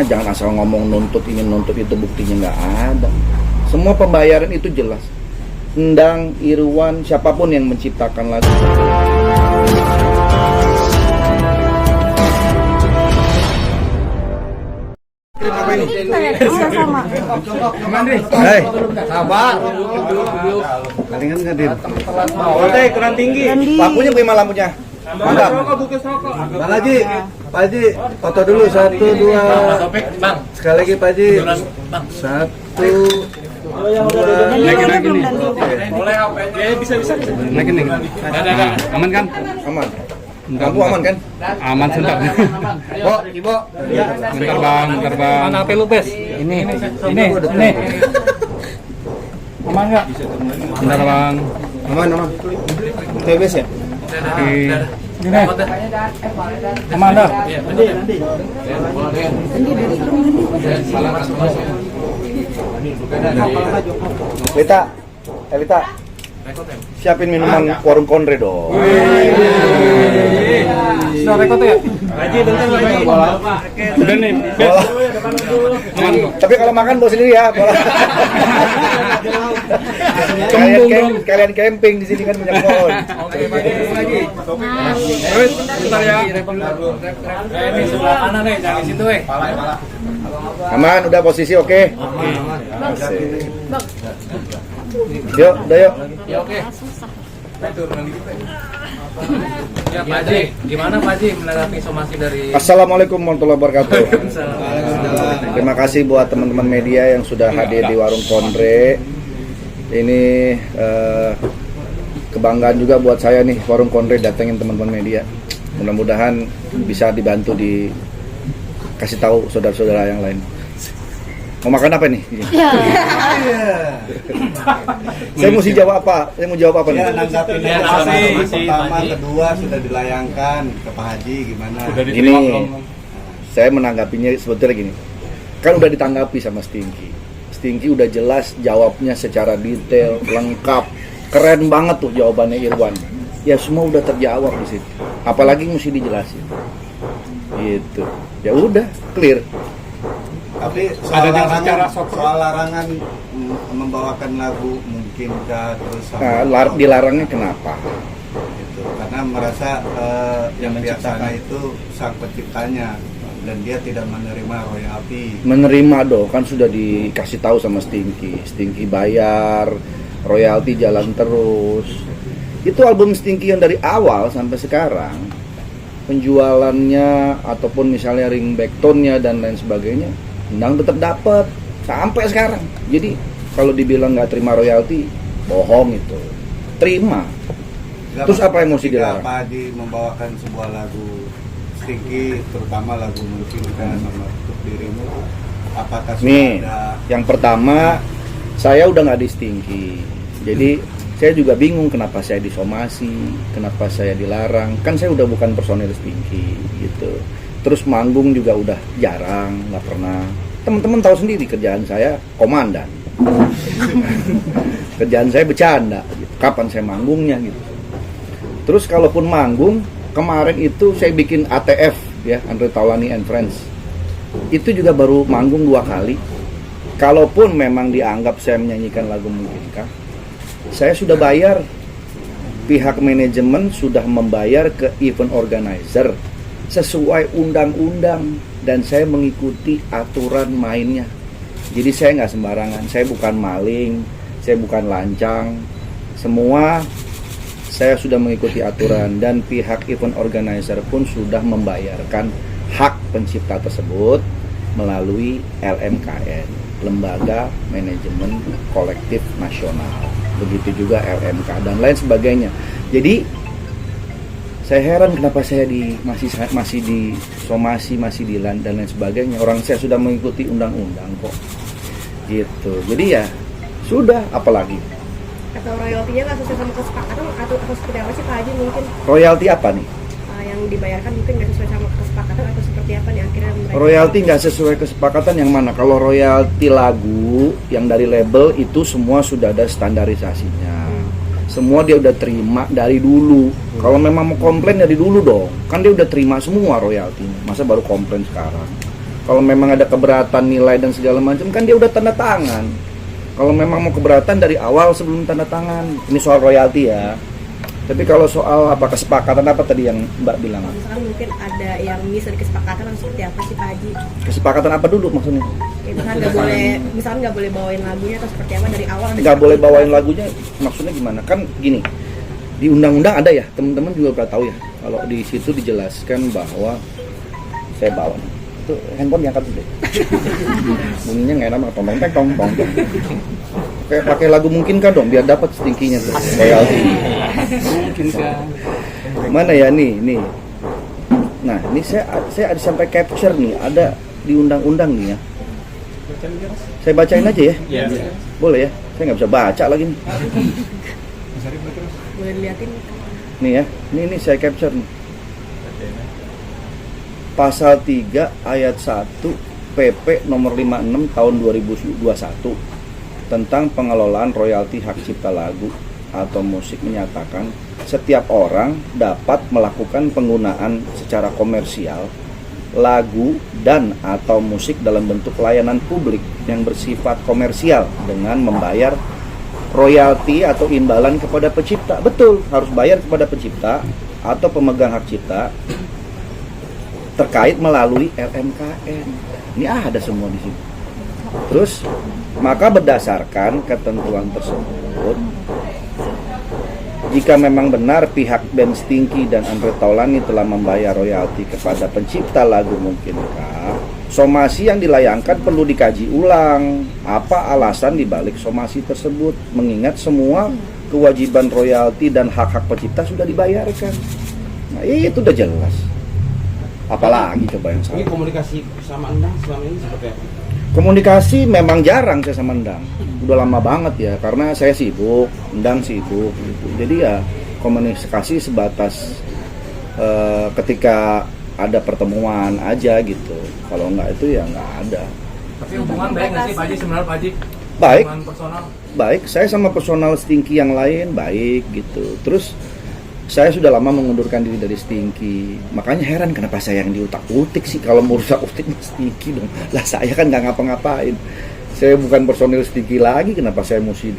jangan asal ngomong nuntut ini nuntut itu, buktinya nggak ada. Semua pembayaran itu jelas. Endang, Irwan, siapapun yang menciptakan lagu. Sama. Hei, Sabar. kalian hadir. Oke, keran tinggi. Lampunya bagaimana lampunya? Mantap. Bang Haji, Pak Haji, foto dulu 1, 2. Sekali lagi Pak Haji. 1. Boleh apa? Bisa. Naikin nih. Aman kan? Aman. Lampu aman kan? Aman sebentar. Bo, Ibu. Bentar bang. Mana HP lu, Bes? Ini. Aman nggak? Bentar bang. Aman. TBS ya? Oke. Ini. Aman dah. Lita, siapin minuman warung Konre dong. Sudah rekod ya? Haji, bentar lagi. Udah nih. Bola. Aman kok. Tapi kalau makan bawa sendiri ya. Bola. Kalian camping di sini kan banyak pohon. Bentar ya. Ini sebelah kanan nih, jangan di situ, Aman, udah posisi oke. Yuk, udah yuk. Ya oke. Ya Pak Haji, gimana Pak Haji menanggapi somasi dari Assalamualaikum warahmatullahi wabarakatuh. Terima kasih buat teman-teman media yang sudah hadir di warung Konre. Ini kebanggaan juga buat saya nih, warung Konre datengin teman-teman media. Mudah-mudahan bisa dibantu dikasih tahu saudara-saudara yang lain. Mau makan apa nih? Saya mesti jawab apa? nih? Ya, nanggapin Ya, somasi pertama, Haji. kedua sudah dilayangkan ke Pak Haji, gimana? Gini, saya menanggapinya sebetulnya gini. Kan udah ditanggapi sama Stinky. Stinky udah jelas jawabnya secara detail, lengkap. Keren banget tuh jawabannya Irwan. Ya semua udah terjawab di situ. Apalagi mesti dijelasin. Gitu. Ya udah, clear. Tapi soal larangan membawakan lagu mungkinkah terus sama Dilarangnya kenapa? gitu. Karena merasa yang menciptakan itu sang penciptanya dan dia tidak menerima royalti. Menerima dong, kan sudah dikasih tahu sama Stinky. Stinky bayar, royalti jalan terus. Itu album Stinky yang dari awal sampai sekarang, penjualannya ataupun misalnya ringback tone-nya dan lain sebagainya, Endang tetap dapat sampai sekarang. Jadi kalau dibilang nggak terima royalti, bohong itu. Terima. Terus apa yang mesti dilarang? Pak Haji membawakan sebuah lagu Stinky, terutama lagu Mungkinkah Nomor Untuk Dirimu, apakah sudah Nih, ada? yang pertama, saya udah nggak di Stinky. Jadi saya juga bingung kenapa saya disomasi, kenapa saya dilarang. Kan saya udah bukan personil Stinky gitu. Terus manggung juga udah jarang, nggak pernah. Teman-teman tahu sendiri kerjaan saya komandan. Kerjaan saya bercanda. Gitu. Kapan saya manggungnya gitu. Terus kalaupun manggung, kemarin itu saya bikin ATF ya, Andre Taulani and Friends. Itu juga baru manggung 2 kali. Kalaupun memang dianggap saya menyanyikan lagu Mungkinkah, saya sudah bayar. Pihak manajemen sudah membayar ke event organizer sesuai undang-undang dan saya mengikuti aturan mainnya. Jadi saya nggak sembarangan, saya bukan maling, saya bukan lancang. Semua saya sudah mengikuti aturan dan pihak event organizer pun sudah membayarkan hak pencipta tersebut melalui LMKN, Lembaga Manajemen Kolektif Nasional. Begitu juga LMK dan lain sebagainya. Jadi saya heran kenapa saya masih disomasi, masih dilan dan lain sebagainya. Orang saya sudah mengikuti undang-undang kok. Gitu. Jadi ya sudah, apalagi. Atau royaltinya nggak sesuai sama kesepakatan atau seperti apa sih Pak Haji mungkin? Royalti apa nih? Yang dibayarkan mungkin nggak sesuai sama kesepakatan atau seperti apa nih akhirnya mereka? Royalti nggak sesuai kesepakatan yang mana? Kalau royalti lagu yang dari label itu semua sudah ada standarisasinya. Semua dia udah terima dari dulu. Kalau memang mau komplain dari dulu dong. Kan dia udah terima semua royaltinya. Masa baru komplain sekarang? Kalau memang ada keberatan nilai dan segala macam kan dia udah tanda tangan. Kalau memang mau keberatan dari awal sebelum tanda tangan. Ini soal royalti ya. Tapi kalau soal apa kesepakatan apa tadi yang Mbak bilang? Misalkan mungkin ada yang miss dari kesepakatan atau seperti apa sih Pak Haji? Kesepakatan apa dulu maksudnya? Ya, misalkan nggak boleh bawain lagunya atau seperti apa dari awal? Nggak boleh bawain lagunya maksudnya gimana? Kan gini, di undang-undang ada ya, teman-teman juga pernah tahu ya. Kalau di situ dijelaskan bahwa saya bawa itu handphone diangkat dulu. Bunyinya nggak enak, tong. Kayak pakai lagu mungkin kan dong, biar dapat stinkinya tuh. Royalti. Mana ya nih. Nah, ini saya ada sampai capture nih, ada di undang-undang nih ya. Saya bacain aja ya. Boleh ya? Saya nggak bisa baca lagi nih. Boleh dilihatin. Nih ya, ini saya capture nih. Pasal 3 ayat 1 PP nomor 56 tahun 2021 tentang pengelolaan royalti hak cipta lagu atau musik menyatakan setiap orang dapat melakukan penggunaan secara komersial lagu dan atau musik dalam bentuk layanan publik yang bersifat komersial dengan membayar royalti atau imbalan kepada pencipta. Betul, harus bayar kepada pencipta atau pemegang hak cipta terkait melalui LMKN. Ini ada semua di sini. Terus, maka berdasarkan ketentuan tersebut, jika memang benar pihak band Stinky dan Andre Taulani telah membayar royalti kepada pencipta lagu Mungkinkah, somasi yang dilayangkan perlu dikaji ulang. Apa alasan dibalik somasi tersebut? Mengingat semua kewajiban royalti dan hak-hak pencipta sudah dibayarkan. Nah, itu udah jelas. Apalagi coba yang salah. Ini komunikasi sama Endang selama ini seperti apa? Komunikasi memang jarang saya sama Endang. Udah lama banget ya, karena saya sibuk, Endang sibuk gitu. Jadi ya komunikasi sebatas ketika ada pertemuan aja gitu. Kalau enggak itu ya enggak ada. Tapi hubungan baik nggak sih Pak Haji sebenarnya Pak Haji? Baik. Hubungan personal. Baik, saya sama personal Stinky yang lain baik gitu. Terus saya sudah lama mengundurkan diri dari Stinky. Makanya heran kenapa saya yang diutak-utik sih. Kalau mau rusak-utik Stinky dong. Lah saya kan nggak ngapa-ngapain. Saya bukan personil Stinky lagi. Kenapa saya mesti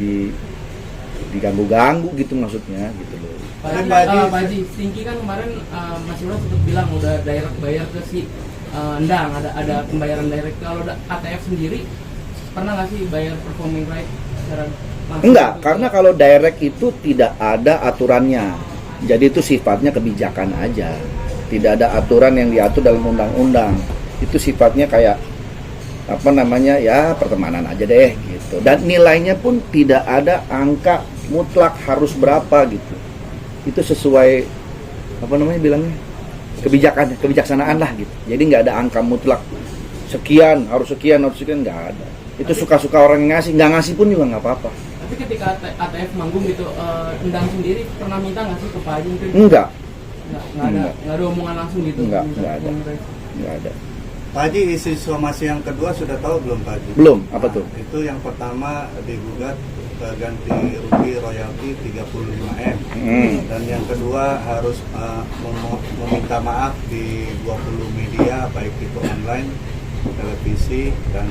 diganggu-ganggu gitu maksudnya gitu loh. Pak Haji, Stinky kan kemarin Mas Ibra sempat bilang udah direct bayar ke si Endang, ada pembayaran direct. Kalau ATF sendiri pernah nggak sih bayar performing right secara langsung? Enggak, karena kalau direct itu tidak ada aturannya. Jadi itu sifatnya kebijakan aja. Tidak ada aturan yang diatur dalam undang-undang. Itu sifatnya kayak apa namanya ya pertemanan aja deh gitu. Dan nilainya pun tidak ada angka mutlak harus berapa gitu. Itu sesuai apa namanya bilangnya kebijaksanaan lah gitu. Jadi nggak ada angka mutlak sekian harus sekian nggak ada. Itu suka-suka orang yang nggak ngasih pun juga nggak apa-apa. Tapi ketika ATF manggung gitu, Endang sendiri pernah minta nggak sih ke Pak Haji? Enggak. Nggak ada omongan langsung gitu? Enggak ada. Pak Haji, isi somasi yang kedua sudah tahu belum Pak Haji? Belum, apa tuh? Itu yang pertama digugat ganti rugi royalti 35M. Dan yang kedua harus meminta maaf di 20 media baik itu online, televisi dan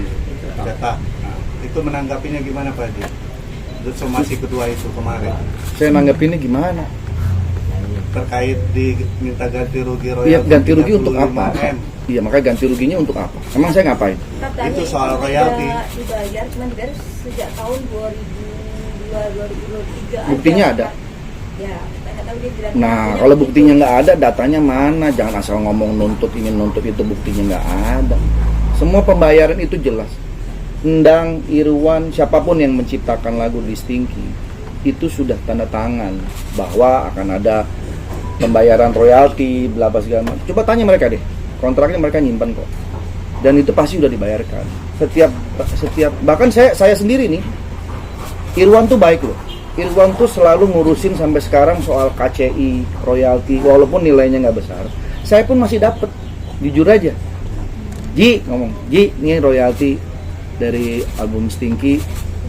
cetak. Nah, itu menanggapinya gimana Pak Haji? Somasi kedua itu kemarin. Saya nanggepinnya gimana? Terkait diminta ganti rugi royalti. Iya, ganti rugi untuk apa? 35M. Iya, makanya ganti ruginya untuk apa? Emang saya ngapain? Katanya Itu soal royalti. Dibayar, cuma dibayar sejak tahun 2002-2023. Buktinya ada? Ya, kita nggak tahu dia bilang. Nah, kalau buktinya nggak ada, datanya mana? Jangan asal ngomong nuntut ini nuntut itu, buktinya nggak ada. Semua pembayaran itu jelas. Endang, Irwan, siapapun yang menciptakan lagu di Stinky itu sudah tanda tangan bahwa akan ada pembayaran royalti, bla bla segala macam. Coba tanya mereka deh, kontraknya mereka nyimpan kok. Dan itu pasti sudah dibayarkan. Setiap bahkan saya sendiri nih, Irwan tuh baik loh. Irwan tuh selalu ngurusin sampai sekarang soal KCI, royalti, walaupun nilainya nggak besar. Saya pun masih dapat, jujur aja. Ji ngomong, Ji ini royalti dari album Stinky,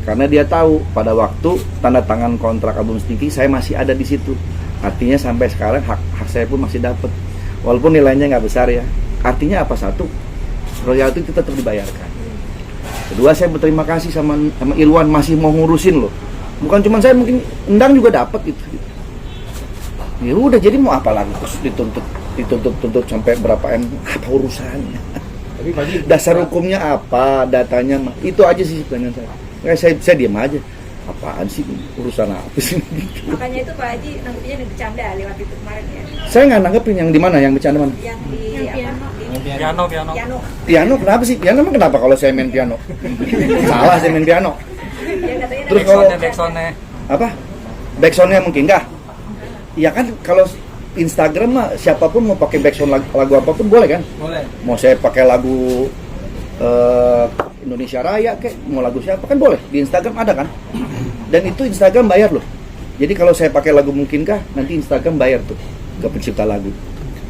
karena dia tahu pada waktu tanda tangan kontrak album Stinky saya masih ada di situ. Artinya sampai sekarang hak saya pun masih dapat, walaupun nilainya nggak besar ya. Artinya apa? Satu, royalti itu tetap dibayarkan. Kedua, saya berterima kasih sama Irwan masih mau ngurusin loh. Bukan cuma saya, mungkin Endang juga dapat gitu. Ya udah, jadi mau apa lagi terus dituntut sampai berapa M, apa urusannya? Tapi Pak Haji, Dasar hukumnya apa, datanya itu aja sih pertanyaan saya. Saya diam aja. Apaan sih, urusan apa sih? Makanya itu Pak Haji nanggepinnya bercanda lewat itu kemarin ya. Saya nggak nanggepin yang di mana, yang bercanda mana? Yang di apa? Piano. Piano. Piano kenapa sih? Piano emang kenapa kalau saya main piano? Salah saya main piano. Yang katanya Terus ada Backsoundnya. Apa? Backsoundnya mungkin kah? Ya kan kalau Instagram mah siapapun mau pakai backsound lagu apapun boleh kan? Boleh. Mau saya pakai lagu Indonesia Raya kayak mau lagu siapa kan boleh, di Instagram ada kan, dan itu Instagram bayar loh. Jadi kalau saya pakai lagu mungkinkah, nanti Instagram bayar tuh ke pencipta lagu.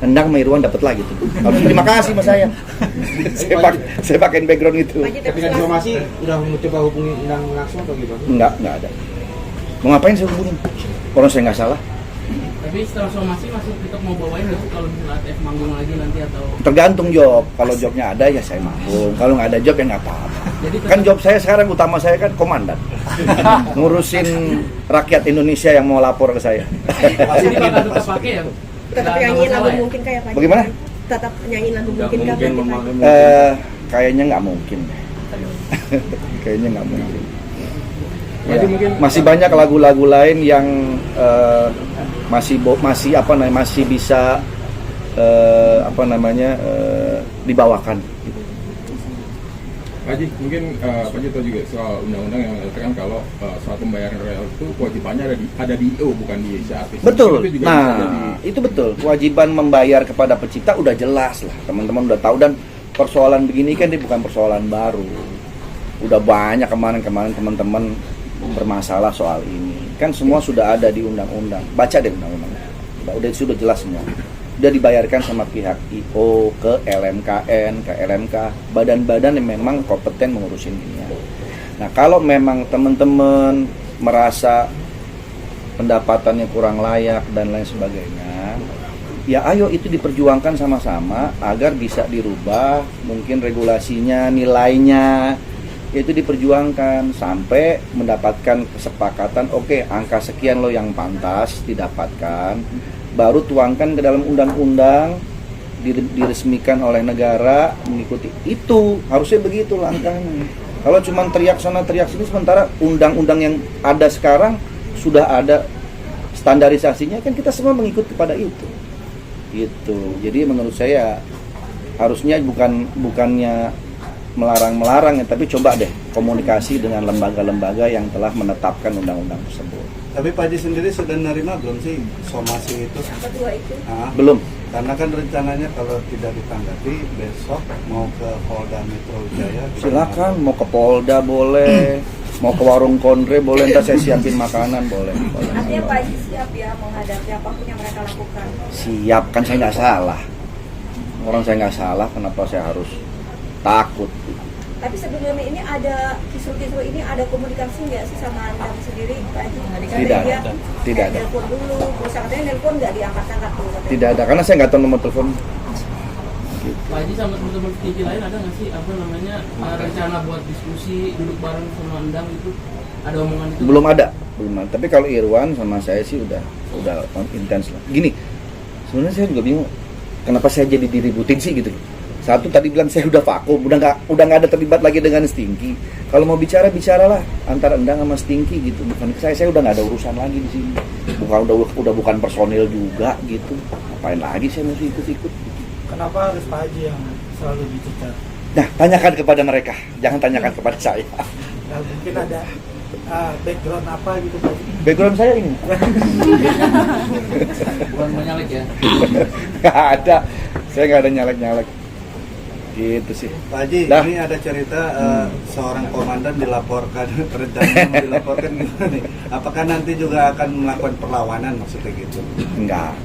Endang sama Irwan dapat lagi tuh. Harus terima kasih sama saya. saya pakein background itu. Ketika diplomasi udah mencoba hubungi Endang langsung atau gimana? Enggak ada. Mau ngapain saya hubungin? Orang saya nggak salah. Tapi setelah somasi masih tetap mau bawain nggak sih kalau misalnya ATF manggung lagi nanti atau? Tergantung job. Kalau jobnya ada ya saya manggung. Kalau nggak ada job ya nggak apa-apa. Jadi Kan job saya sekarang utama saya kan komandan. Ngurusin rakyat Indonesia yang mau lapor ke saya. Jadi bakal tetap pakai ya? tetap Nggak nyanyiin lagu masalah ya? mungkin kayak Pak Haji? Bagaimana? Tetap nyanyiin lagu mungkin mungkin kayak memakai Kayaknya nggak mungkin. Kayaknya nggak mungkin. Pak Haji mungkin Masih banyak lagu-lagu lain yang masih bisa dibawakan. Pak Haji, mungkin Pak Haji tahu juga soal undang-undang yang mengatakan kalau soal pembayaran royalti itu kewajibannya ada di IO bukan di si artis. Betul. Itu juga bisa jadi- Itu betul. Kewajiban membayar kepada pencipta udah jelas lah. Teman-teman udah tahu, dan persoalan begini kan dia bukan persoalan baru. Udah banyak kemarin teman-teman bermasalah soal ini. Kan semua sudah ada di undang-undang. Baca deh undang-undang. Sudah jelas semua. Udah dibayarkan sama pihak IO ke LMKN, ke LMK, badan-badan yang memang kompeten mengurusin ini. Nah, kalau memang teman-teman merasa pendapatannya kurang layak dan lain sebagainya, ya ayo itu diperjuangkan sama-sama agar bisa dirubah, mungkin regulasinya, nilainya, itu diperjuangkan sampai mendapatkan kesepakatan. Oke, angka sekian lo yang pantas didapatkan, baru tuangkan ke dalam undang-undang, diresmikan oleh negara, mengikuti itu. Harusnya begitu langkahnya. Kalau cuma teriak sana teriak sini, sementara undang-undang yang ada sekarang sudah ada standarisasinya, kan kita semua mengikuti pada itu. Gitu. Jadi menurut saya harusnya bukannya melarang-melarang ya, tapi coba deh komunikasi dengan lembaga-lembaga yang telah menetapkan undang-undang tersebut. Tapi Pak Haji sendiri sudah nerima belum sih somasi itu? Kedua itu. Nah, Belum. karena kan rencananya kalau tidak ditanggapi besok mau ke Polda Metro Jaya. Silakan, mau ke Polda boleh, mau ke warung kondre boleh, ntar saya siapin makanan boleh. Artinya Pak Haji siap ya menghadapi apapun yang mereka lakukan. Siap, kan saya nggak salah. Orang saya nggak salah, kenapa saya harus takut? Tapi sebelumnya ini ada kisru-kisru ini ada komunikasi nggak sih sama Anda sendiri Pak Haji? Tidak ada. Tidak ada. Telepon dulu, terus katanya nelpon nggak diangkat-angkat tuh. katanya. Tidak ada, karena saya nggak tahu nomor telepon. Pak Haji sama teman-teman tinggi lain ada nggak sih rencana buat diskusi duduk bareng sama Endang itu, ada omongan itu? Belum ada. Tapi kalau Irwan sama saya sih udah intens lah. Gini, sebenarnya saya juga bingung kenapa saya jadi diributin sih gitu. Satu tadi bilang saya udah vakum, udah nggak ada terlibat lagi dengan Stinky. Kalau mau bicaralah antara Endang sama Stinky gitu. Bukan saya udah nggak ada urusan lagi di sini. Udah bukan personil juga gitu. Ngapain lagi saya mesti ikut-ikut? Kenapa harus Pak Haji yang selalu dicecar? Nah, tanyakan kepada mereka, jangan tanyakan kepada saya. Nah, mungkin ada background apa gitu Pak Haji? Background saya ini Bukan menyalek ya? nggak ada, saya nggak ada nyalek-nyalek. Gitu sih. Pak Haji, Dah. ini ada cerita seorang komandan dilaporkan, rencananya mau dilaporkan gimana nih? Apakah nanti juga akan melakukan perlawanan maksudnya gitu? Enggak.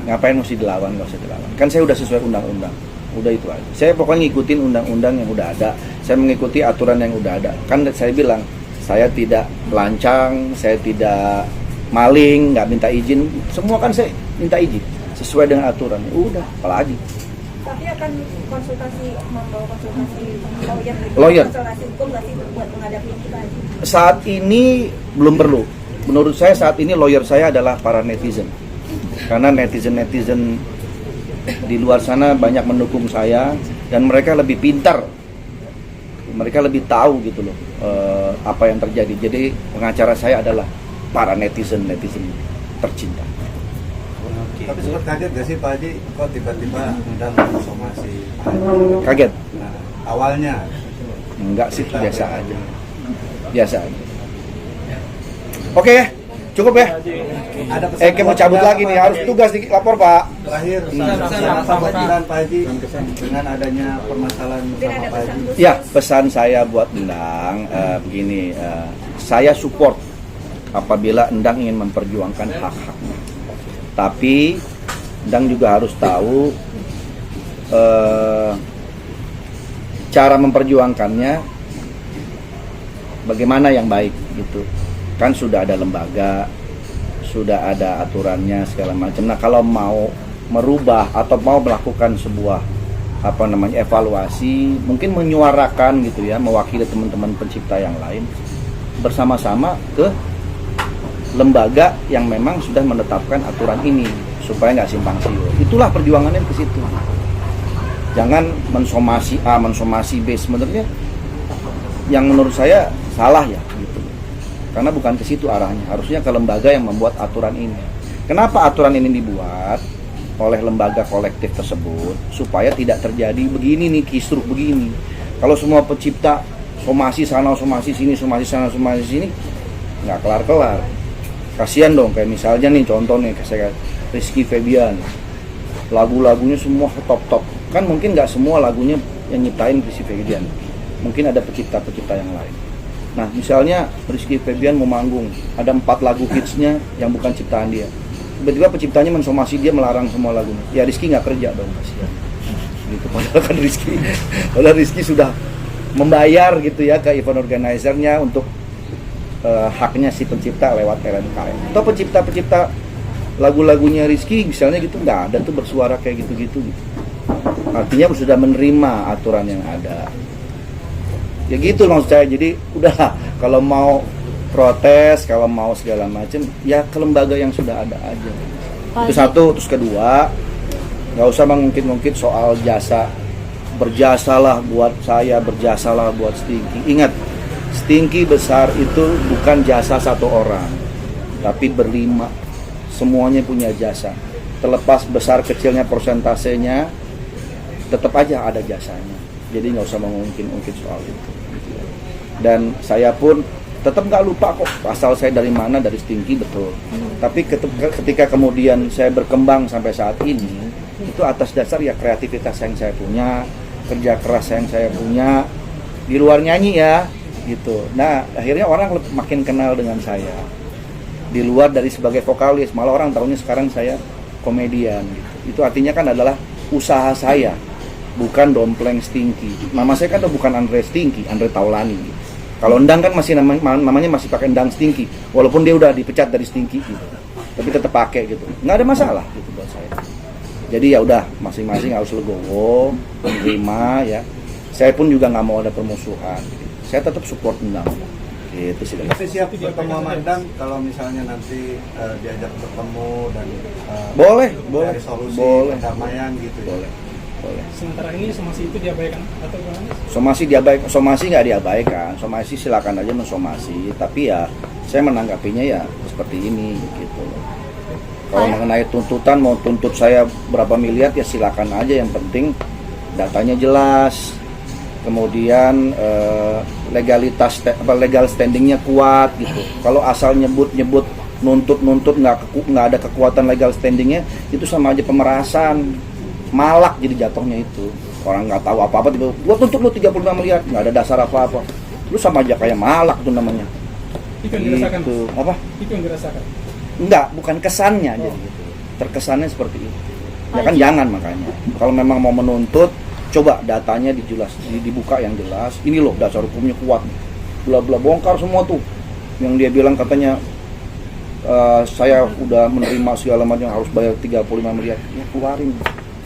Ngapain mesti dilawan? Nggak usah dilawan. Kan saya udah sesuai undang-undang. Udah itu aja. Saya pokoknya ngikutin undang-undang yang udah ada. Saya mengikuti aturan yang udah ada. Kan saya bilang, saya tidak lancang, saya tidak maling, nggak minta izin. Semua kan saya minta izin sesuai dengan aturan. Udah, apalagi. Tapi akan membawa konsultasi Lawyer. konsultasi hukum nggak sih buat menghadapi ini Pak Haji? Saat ini belum perlu. Menurut saya saat ini lawyer saya adalah para netizen. Karena netizen di luar sana banyak mendukung saya dan mereka lebih pintar. Mereka lebih tahu gitu loh apa yang terjadi. Jadi pengacara saya adalah para netizen tercinta. Tapi sempat kaget gak sih Pak Haji kok tiba-tiba undang somasi? Kaget? Nah, awalnya Enggak sih, biasa aja. Biasa aja. Oke, cukup ya. ada pesan Mau cabut lagi nih, harus tugas lapor Pak. terakhir pesan Pak Haji dengan adanya permasalahan Mungkin sama ada Pak pesan Haji. khusus. Ya, pesan saya buat Endang begini, saya support apabila Endang ingin memperjuangkan hak-haknya. Tapi Endang juga harus tahu cara memperjuangkannya bagaimana yang baik gitu. Kan sudah ada lembaga, sudah ada aturannya segala macam. Nah, kalau mau merubah atau mau melakukan sebuah evaluasi, mungkin menyuarakan gitu ya, mewakili teman-teman pencipta yang lain bersama-sama ke lembaga yang memang sudah menetapkan aturan ini supaya nggak simpang siur. Itulah perjuangannya ke situ. Jangan mensomasi A, mensomasi B. Sebenarnya yang menurut saya salah ya gitu. Karena bukan ke situ arahnya. Harusnya ke lembaga yang membuat aturan ini. Kenapa aturan ini dibuat oleh lembaga kolektif tersebut? Supaya tidak terjadi begini nih, kisruh begini. Kalau semua pencipta somasi sana, somasi sini, somasi sana, somasi sini, nggak kelar-kelar. Kasihan dong, kayak misalnya nih contoh nih, kayak Rizky Febian, lagu-lagunya semua top-top. Kan mungkin nggak semua lagunya yang nyiptain Rizky Febian, mungkin ada pencipta-pencipta yang lain. Nah misalnya Rizky Febian mau manggung, ada 4 lagu hitsnya yang bukan ciptaan dia. Tiba-tiba penciptanya mensomasi dia, melarang semua lagunya. Ya Rizky nggak kerja dong, kasihan. Gitu, padahal kan Rizky sudah membayar gitu ya ke event organizer-nya untuk haknya si pencipta lewat RMKM. Atau pencipta-pencipta lagu-lagunya Rizky misalnya gitu nggak ada tuh bersuara kayak gitu-gitu gitu. Artinya sudah menerima aturan yang ada. Ya gitu loh saya. Jadi udah, kalau mau protes, kalau mau segala macam ya ke lembaga yang sudah ada aja. Itu satu. Terus kedua, nggak usah mengungkit-ungkit soal jasa. Berjasalah buat saya, berjasalah buat Stinky. Ingat, Stinky besar itu bukan jasa satu orang, tapi berlima. Semuanya punya jasa. Terlepas besar kecilnya persentasenya, tetap aja ada jasanya. Jadi nggak usah mengungkit-ungkit soal itu. Dan saya pun tetap nggak lupa kok asal saya dari mana, dari Stinky betul. Tapi ketika kemudian saya berkembang sampai saat ini, itu atas dasar ya kreativitas yang saya punya, kerja keras yang saya punya, di luar nyanyi ya gitu. Nah akhirnya orang makin kenal dengan saya. Di luar dari sebagai vokalis, malah orang tahunya sekarang saya komedian gitu. Itu artinya kan adalah usaha saya, bukan dompleng Stinky. Nama saya kan bukan Andre Stinky, Andre Taulani gitu. Kalau Endang kan masih namanya masih pakai Endang Stinky, walaupun dia udah dipecat dari Stinky gitu, tapi tetap pakai gitu, nggak ada masalah gitu buat saya. Jadi ya udah, masing-masing harus legowo, menerima ya. Saya pun juga nggak mau ada permusuhan. Gitu. Saya tetap support Endang. Gitu sih. Tapi siap bertemu sama Endang kalau misalnya nanti diajak bertemu dan boleh, dari solusi boleh, perdamaian gitu. Boleh. Sementara ini somasi itu diabaikan atau gimana? Somasi nggak diabaikan. Somasi silakan aja mensomasi. Tapi ya saya menanggapinya ya seperti ini gitu. Kalau mengenai tuntutan, mau tuntut saya berapa miliar ya silakan aja. Yang penting datanya jelas. Kemudian legal standingnya kuat gitu. Kalau asal nyebut nuntut nggak ada kekuatan legal standingnya, itu sama aja pemerasan. Malak jadi jatuhnya itu. Orang nggak tahu apa-apa, tiba gua tuntut lu 35 miliar, nggak ada dasar apa-apa. Lu sama aja kayak malak tuh namanya. Itu yang dirasakan. Gitu. Apa? Itu yang dirasakan. Enggak, bukan kesannya jadi gitu. Terkesannya seperti itu. Ya kan jangan makanya. Kalau memang mau menuntut, coba datanya dibuka yang jelas. Ini loh dasar hukumnya kuat. Bla bla bongkar semua tuh. Yang dia bilang katanya saya udah menerima segala macam harus bayar 35 miliar. Ya keluarin.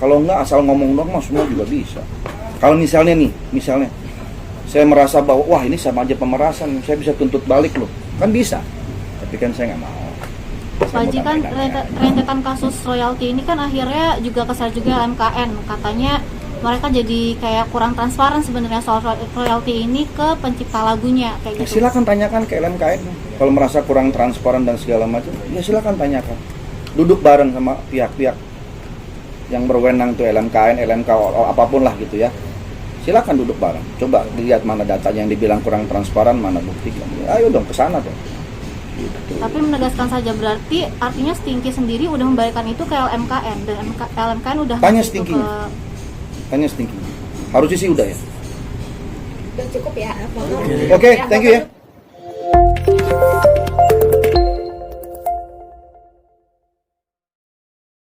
Kalau enggak asal ngomong dong mah semua juga bisa. Kalau misalnya saya merasa bahwa wah ini sama aja pemerasan, saya bisa tuntut balik loh, kan bisa. Tapi kan saya nggak mau. Pak Haji, kan rentetan kasus royalti ini kan akhirnya juga kesal juga LMKN, katanya mereka jadi kayak kurang transparan sebenarnya soal royalti ini ke pencipta lagunya kayak gitu. Silakan tanyakan ke LMKN kalau merasa kurang transparan dan segala macam, ya silakan tanyakan. Duduk bareng sama pihak-pihak yang berwenang tuh LMKN, LMK apapun lah gitu ya. Silakan duduk bareng. Coba dilihat mana datanya yang dibilang kurang transparan, mana buktinya. Ayo dong ke sana dong. Gitu. Tapi menegaskan saja berarti artinya Stinky sendiri udah membalikkan itu ke LMKN dan LMKN udah Tanya ngasih itu Stinky. Tanya Stinky. Harusnya sih udah ya. Udah cukup ya. Oke, thank you ya.